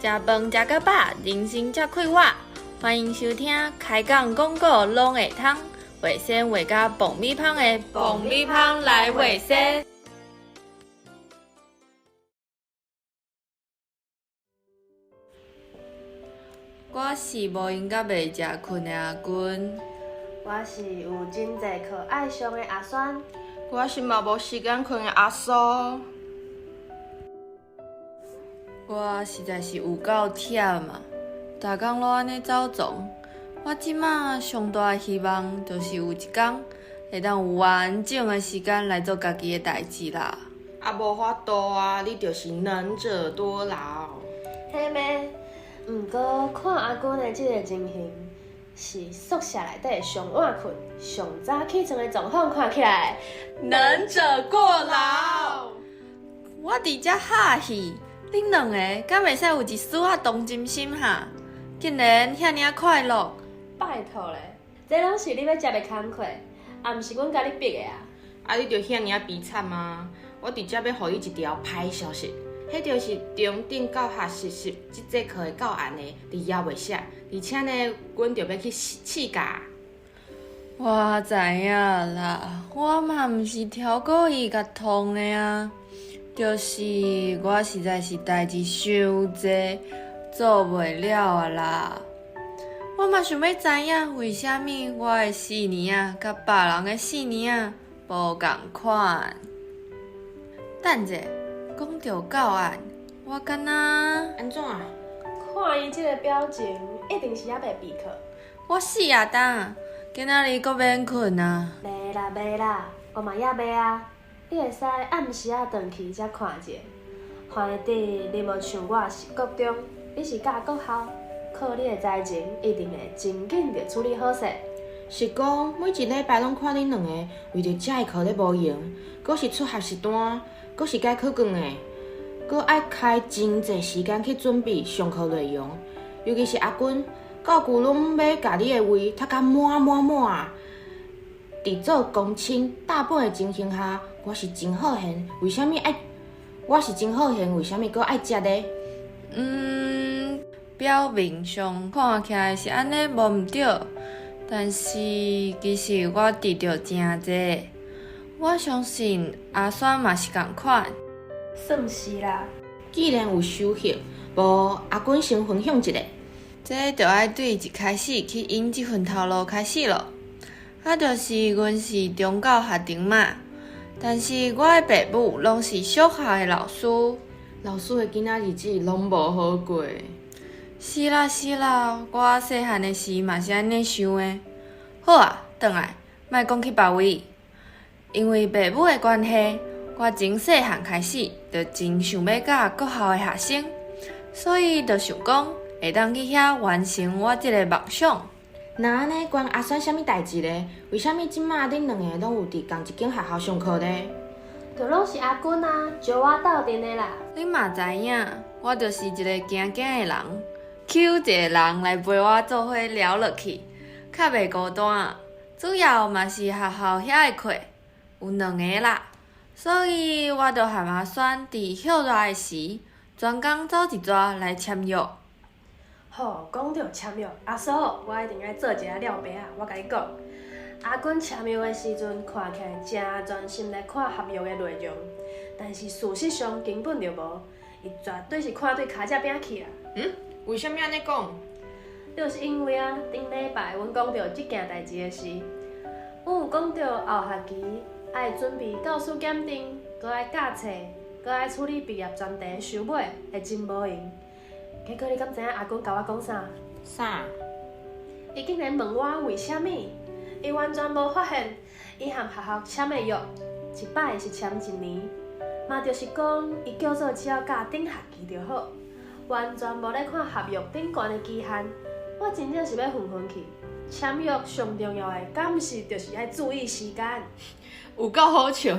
食饭食到饱，人生才快活。欢迎收听开讲广告拢会通，卫生卫甲爆米香的爆米香来卫生。我是无闲甲袂食困的阿君，我是有真侪课爱上的阿酸，我是嘛无时间困的阿苏。我实在是有够忝嘛，逐工拢安尼走总。我即马上大的希望就是有一天会当有完整的时间来做家己的代志啦。啊，无法度啊，你就是能者多劳。嘿咩？毋过看阿君的即个情形，是宿舍内底上晚困、上早起床的状况看起来，能者过劳。我伫遮哈戏，恁两个敢袂使有一丝仔同情心哈？竟然遐尔快乐！拜托咧，这拢是你要食的工课，啊，毋是阮甲你逼的啊！啊，你着遐尔悲惨吗？我伫遮要互你一条歹消息，迄就是中等教学实习即节课的教案呢，你还袂写，而且呢，阮着要去试教。我知影啦，我嘛毋是挑故意甲通的啊，就是我实在是代志伤济，做袂了啊啦。我嘛想要知影，为虾米我的4年啊，甲别人的4年啊无共款。等者，讲到教案，我敢若安怎啊？看伊即个表情，一定是还袂备课。我死啊当，今仔日阁免困啊。袂啦，我嘛也袂啊。你会使暗时啊转去才看者，反正你无像我是国中，你是教国校，靠你的才情，一定会真紧就处理好势。是讲每一礼拜拢看恁两个为着遮个课咧无闲，阁是出学习单，阁是改课卷的，阁爱开真侪时间去准备上课内容。尤其是阿君，教具拢要甲你的胃读甲满。伫做公亲大本的情形下，我是真好闲，为虾米阁爱食咧？表面上看起来是安尼无毋对，但是其实我得到真济。我相信阿酸嘛是共款。算是啦。既然有收获，无阿君先分享一个。这就要对一开始去引这份头路开始咯。就是阮是中教学生嘛，但是我的爸母拢是小学的老师。老师的囡仔日子拢无好过。是啦，我细汉的时嘛是安尼想的。好啊，转来，莫讲去别位。因为爸母的关系，我从细汉开始就真想要教国校的学生，所以就想讲会当去遐完成我这个梦想。那安尼关阿酸啥物代志咧？为虾米即马恁两个拢有伫同一间学校上课咧？就拢是阿君啊，招我斗阵的啦。你嘛知影，我就是一个行的人，求一个人来陪我做伙聊落去，较袂孤单。主要嘛是学校遐的课有2个啦，所以我就和阿酸伫休热的时，专工走一逝来签约。好，讲到签约，阿叔，我一定要做一下了白啊！我甲你讲，阿君签约的时阵，看起来真专心来看合约的内容，但是事实上根本就无，伊绝对是看对骹只饼去啊！为虾米安尼讲？就是因为啊，顶礼拜阮讲到即件代志的时，阮有讲到后学期爱准备教师检定，搁爱教册，搁爱处理毕业专题收尾，会真无闲。结果你敢知影阿君甲我讲啥？啥？伊竟然问我为虾米？伊完全无发现，伊和学校签的约，一摆是签1年，嘛就是讲伊叫做只要教顶学期就好，完全无咧看合约顶悬的期限。我真正是要昏去。签约上重要的，敢是就是爱注意时间。有够好笑，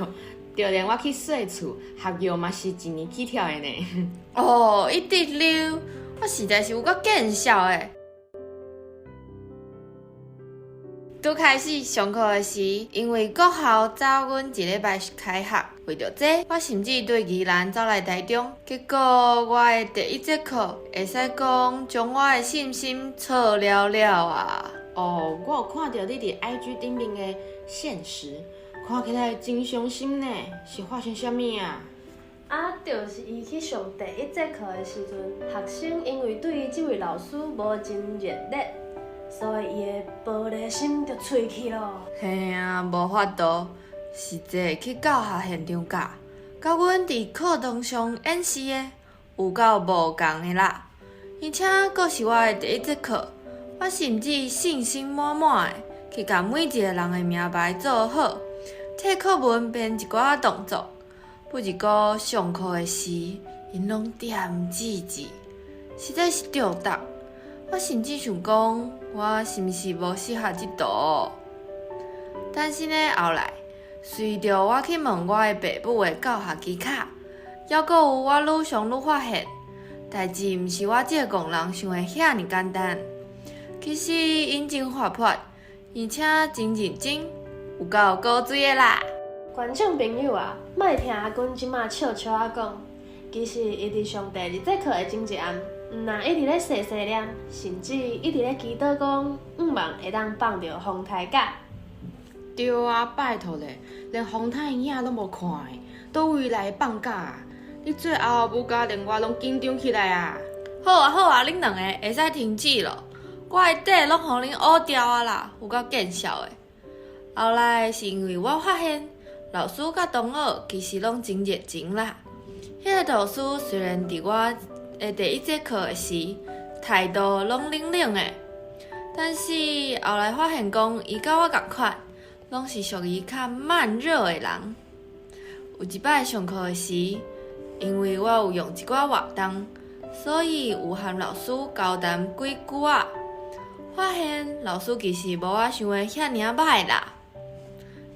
就连我去洗厝，合约嘛是1年起跳的呢。哦，一直溜，我实在是有够见笑的。拄开始上课的时，因为国校早阮一礼拜开学，为着这，我甚至对宜兰走来台中。结果我的第一节课，会使讲将我的信心错了了啊！哦，我有看到你伫 IG 顶面的现实，看起来真伤心呢，是发生啥物啊？就是伊去上第一节课的时阵，学生因为对这位老师无真热烈，所以伊的玻璃心就碎去咯。嘿啊，无法度，实际去教学现场教，甲阮伫课堂上演示的有够无共的啦。而且阁是我的第一节课，我甚至信心满满的去甲每一个人的名牌做好，替课文编一寡动作。不过上课的时，因拢点字字，实在是着重。我甚至想讲，我是毋是无适合这道？但是呢，后来随着我去问我的爸母的教学技巧，还阁有我愈想愈发现，代志毋是我这个戆人想的遐尼简单。其实因真活泼，而且真认真，有够古锥的啦！观众朋友啊，莫听阿君即马笑笑啊讲，其实伊伫上第二节课的前一暗，毋但一直咧细细念，甚至一直咧祈祷讲，望会当放着风台甲。对啊，拜托咧，连风太影拢无看的，倒位来放假啊？你最后母甲连我拢紧张起来啊！好啊好啊，恁两个会使停止咯，我的底拢互恁乌掉啊啦，有够见笑的。后来是因为我发现。老师甲同学其实拢真热情啦。迄个老师虽然伫我的第一节课的时态度拢冷冷的，但是后来发现讲伊甲我同款，拢是属于较慢热的人。有一摆上课的时，因为我有用一寡活动，所以有和老师交谈几句啊，发现老师其实无我想的遐尔啊歹啦。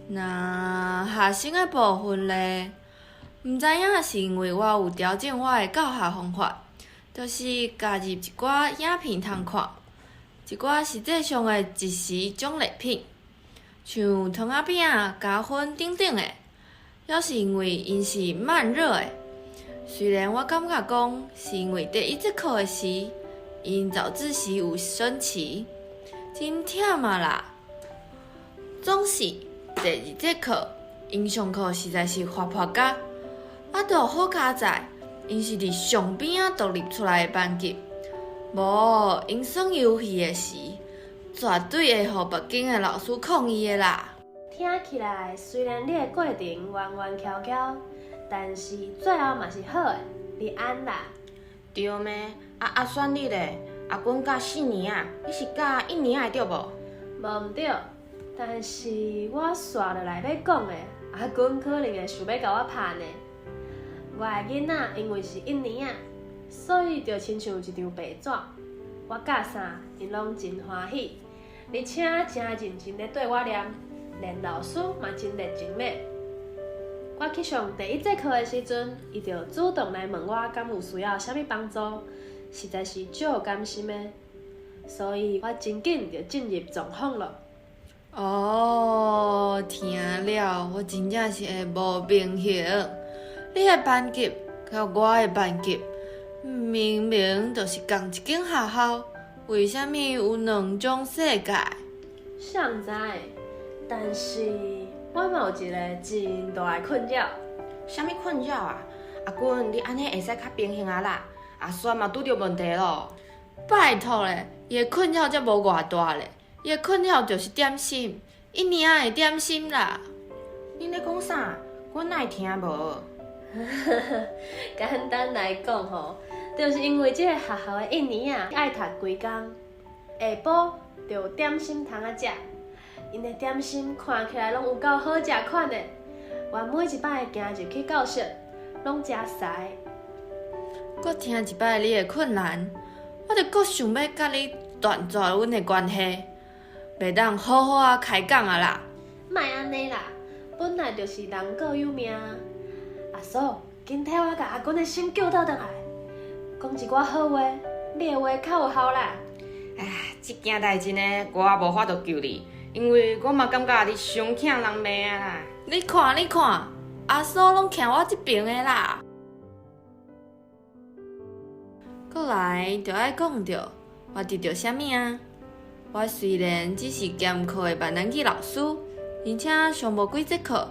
那学生的部分咧，毋知影是因为我有调整我的教学方法，就是加入一寡影片通看，一寡实际上的即时奖励品，像糖仔饼、加粉等等的，也是因为因是慢热的。虽然我感觉讲是因为第一节课的时，因早自习有升旗，真忝啊啦，总是。第二节课，因上课实在是活泼甲，就好佳在，因是伫上边仔独立出来的班级，无因耍游戏的时，绝对会互别间的老师抗议的啦。听起来虽然你的过程弯弯翘翘，但是最后嘛是好的，你安啦。对咩？选你咧，阿君教4年啊，你是教1年会对无？无毋对。但是我刷落来要讲的，阿君可能会想要甲我拍呢。我的囡仔因为是1年啊，所以就亲像一张白纸，我教啥因拢真欢喜，而且真认真咧对我念，连老师嘛真热情咧。我去上第一节课的时阵，伊就主动来问我敢有需要啥物帮助，实在是足有甘心的，所以我真紧就进入状况了。哦，听了，我真正是会无平衡。你的班级甲我的班级，明明就是同一间学校，为虾米有2种世界？谁知？但是我嘛有一个真大的困扰。啥物困扰啊？阿君，你安尼会使较平衡啊啦？阿轩嘛拄着问题咯。拜托咧，伊的困扰才无偌大咧。伊的困扰就是点心，1年的点心啦。你咧讲啥？我哪会听无？简单来讲吼，就是因为这个学校的1年啊，爱读规工，下晡就有点心通啊食。因的点心看起来拢有够好食款的，我每一摆行入去教室，拢食晒。我听一摆你的困难，我就阁想要甲你断绝阮的关系。袂当好好啊开讲啊啦！莫安尼啦，本来就是人各有命。阿嫂，紧替我甲阿君的心救倒转来，讲一寡好话，你的话较有效啦。哎，这件代志呢，我无法度救你，因为我嘛感觉你伤疼人骂啊啦。你看，阿叔拢徛我这边的啦。过来就爱讲到我得到啥物啊？我虽然只是兼课的闽南语老师，而且上无几节课，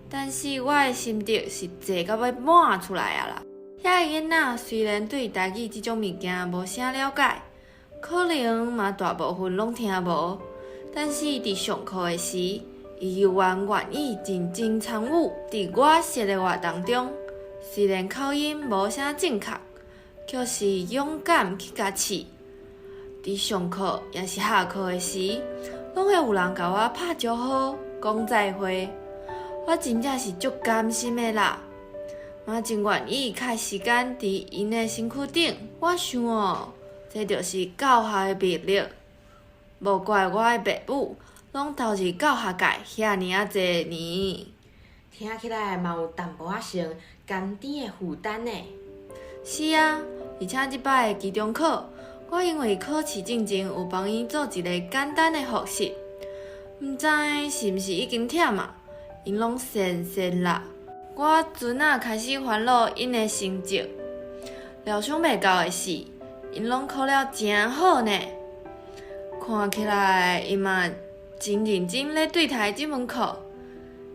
但是我的心得是坐到要满出来啊啦。遐个囡仔虽然对台语这种物件无啥了解，可能嘛大部分拢听无，但是伫上课的时，伊有愿意认真参与伫我设的活动中。虽然口音无啥正确，却是勇敢去甲试。伫上课也是下课的时，拢会有人甲我拍招呼、讲再会，我真正是足甘心的啦。嘛真愿意花时间伫因的身躯顶。我想哦，这就是教学的魅力。无怪我的爸母拢投入教学界遐尼啊侪年。听起来嘛有淡薄仔像甘甜的负担呢。是啊，而且即摆的期中考，我因为考试进前有帮伊做一个简单的复习，毋知是毋是已经忝啊？因拢神啦。我阵仔开始烦恼因的成绩，料想袂到的是，因拢考了真好呢。看起来伊嘛真认真咧对待这门课，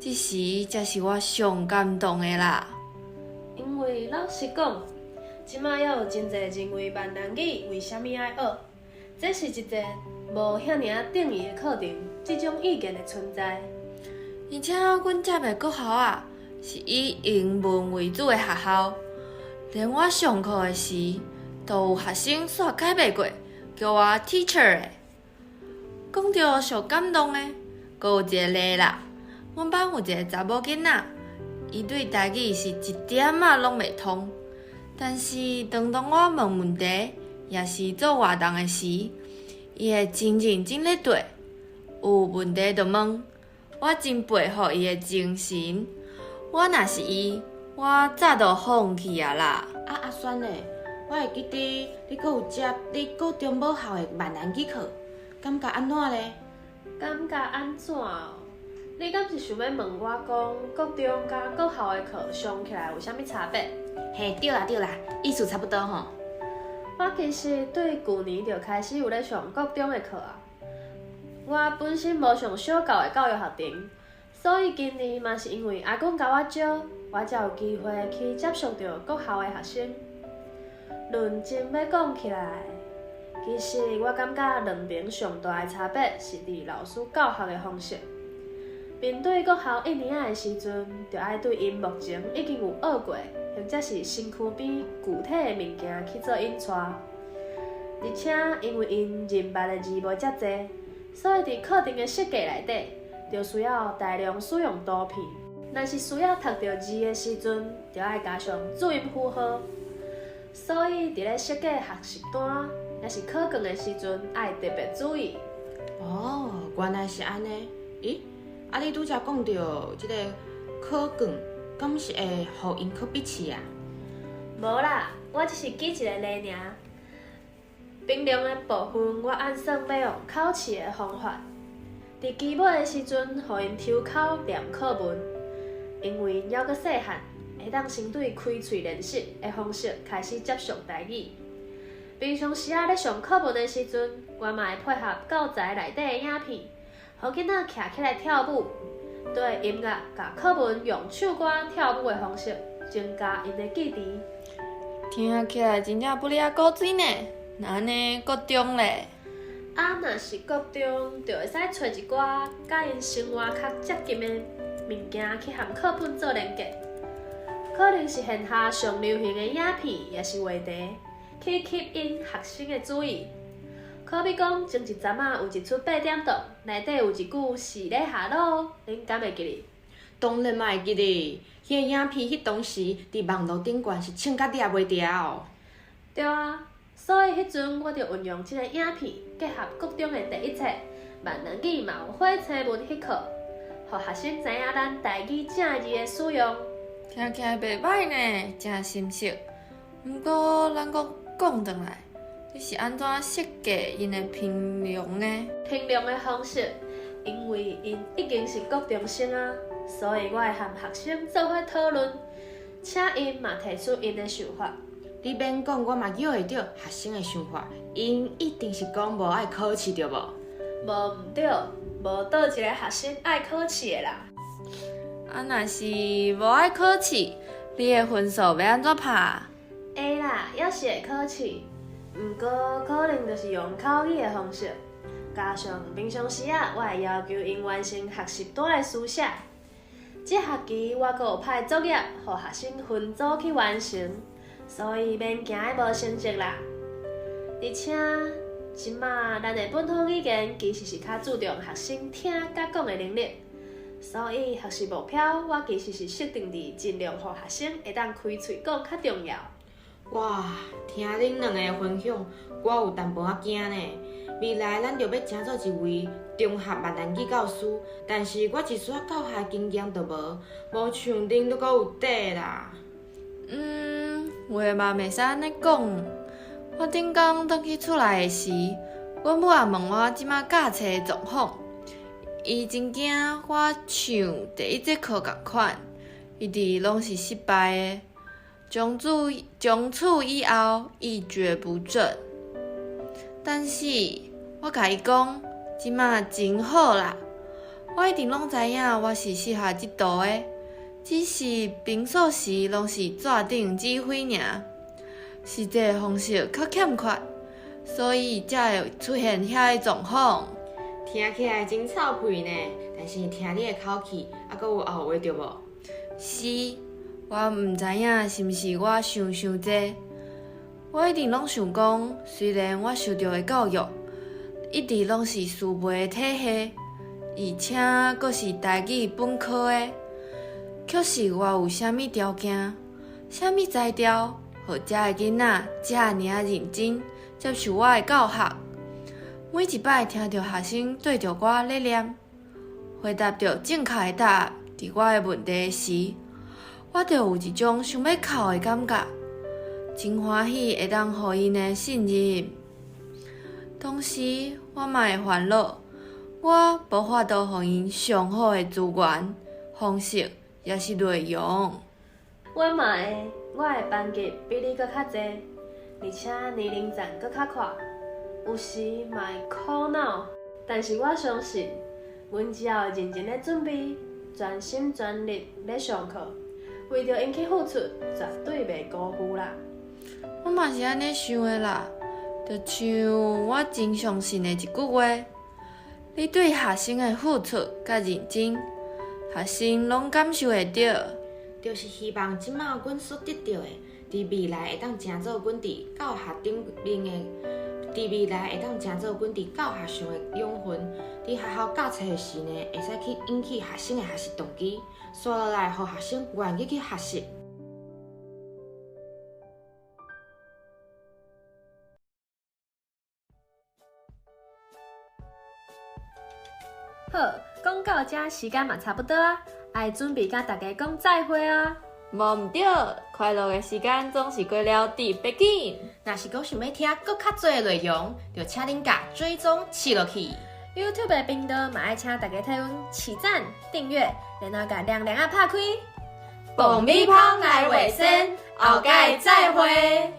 这时才是我上感动的啦。因为老实讲，即摆还有真侪认为闽南语为虾米爱学，这是一个无遐尔啊定义的课程，即种意见的存在。而且阮接的国校啊，是以英文为主的学校，连我上课的时，都有学生煞改袂过，叫我 teacher 的。讲到上感动的，阁有一个例啦。阮班有一个查某囡仔，伊对台语是一点仔拢袂通，但是当我问问题，也是做活动的时，伊会真认真咧对，有问题就问。我真佩服伊的精神，我若是伊，我早就放弃啊啦。阿酸呢？我会记得你阁有接你高中母校的闽南语课，感觉安怎咧？感觉安怎哦？你敢是想要问我讲，国中甲国校的课上起来有啥物差别？嘿，对啦，意思差不多吼。我其实对去年就开始有咧上国中的课啊。我本身无上小教的教育学程，所以今年嘛是因为阿公甲我招，我才有机会去接触到国校的学生。论真要讲起来，其实我感觉两边上大的差别是伫老师教学的方式。面对国校1年仔的时阵，就爱对因目前已经有学过，或者是身躯边具体的物件去做印刷，而且因为因认捌的字无遮济。所以伫课程的设计内底，就需要大量使用图片。若是需要读到字的时阵，就要加上注音符号。所以伫咧设计学习单，也是考卷的时阵，爱特别注意。哦，原来是安尼。咦，你拄则讲到即个考卷，敢是会互因去笔试啊？无啦，我只是举一个例尔。评量的部分，我按算要用考试的方法。伫期末的时阵，互因抽考念课文，因为因还阁细汉，会当先对开喙练习的方式开始接触台语。平常时咧上课文的时阵，我嘛会配合教材内底的影片，互囡仔徛起来跳舞，对音乐甲课文用唱歌跳舞的方式，增加因的记忆。听起来真正不离啊古锥呢。那安尼国中咧？若是国中，就会使找一寡甲因生活较接近的物件去和课本做连结，可能是现下上流行的影片，也是话题，去吸引学生的注意。可比讲前一阵仔有一出8点档，内底有一句是咧下咯，恁敢会记哩？当然嘛会记哩，迄个影片迄当时伫网络顶悬是唱甲抓袂牢。对啊。所以迄阵我就运用即个影片，结合国中的第一册闽南语嘛有火星文迄课，互学生知影咱台语正字的使用。听起来袂歹呢，真深刻。毋过咱阁讲转来，你是安怎设计因的评量呢？评量的方式，因为因已经是国中生啊，所以我会和学生做伙讨论，请因嘛提出因的想法。你免讲，我嘛晓会着学生的想法，因一定是讲无爱考试着无？无毋对，无倒一个学生爱考试的啦。啊，若是无爱考试，你的分数要安怎拍？会啦，还是会考试，毋过可能就是用口语的方式，加上平常时我会要求因完成学习单的书写。这学期我阁有派作业，互学生分组去完成，所以免惊会无成绩啦。而且，即马咱的本土语言其实是较注重学生听甲讲的能力，所以学习目标我其实是设定伫尽量互学生会当开嘴讲较重要。哇，听恁两个分享，我有淡薄仔惊呢。未来咱着要争做一位中学闽南语教师，但是我一撮教学经验都无，无像恁都阁有底啦。话嘛袂使安尼讲。我顶工转去厝内的时，阮母也问我即马教册的状况。伊真惊我像第一节课共款，一直拢是失败的。从此以后一蹶不振。但是我甲伊讲，即马真好啦。我一定拢知影我是适合即道的，只是平素时拢是纸顶指挥尔，实际方式较欠缺，所以才会出现遐个状况。听起来真臭屁呢，但是听你的口气，还阁有后话着无？是，我毋知影是毋是我想济。我一直拢想讲，虽然我受到的教育一直拢是师培的体系，而且阁是台语本科的，可是我有啥物条件、啥物才调，互遮个囡仔遮尔认真接受我的教学？每一摆听到学生对着我咧念，回答着正确的答案伫我的问题时，我就有一种想要哭的感觉，真欢喜会当互因的信任。同时，我嘛会烦恼，我无法度互因上好的资源、方式，也是内容。我嘛会，我的班级比你搁较侪，而且年龄层搁较宽，有时嘛会苦恼。但是我相信，阮只要认真咧准备，专心全力咧上课，为着因去付出，绝对袂辜负啦。我嘛是安尼想的啦，就像我真相信的一句话：你对学生的付出甲认真，学生拢感受会到。就是希望即马阮所得到的，伫未来会当成做阮伫教学顶面的，伫未来会当成做阮伫教学上的养分。伫学校教册的时呢，会使去引起学生的学习动机，续落来，互学生愿意去学习。好，讲到这时间嘛差不多啊，爱准备甲大家讲再会啊。无毋对，快乐的时间总是过了伫北京。若是讲想要听更较多的内容，就请恁甲追踪试落去。YouTube 的频道嘛爱请大家替阮起赞、订阅，然后甲亮亮啊拍开。爆米花来卫生，后届再会。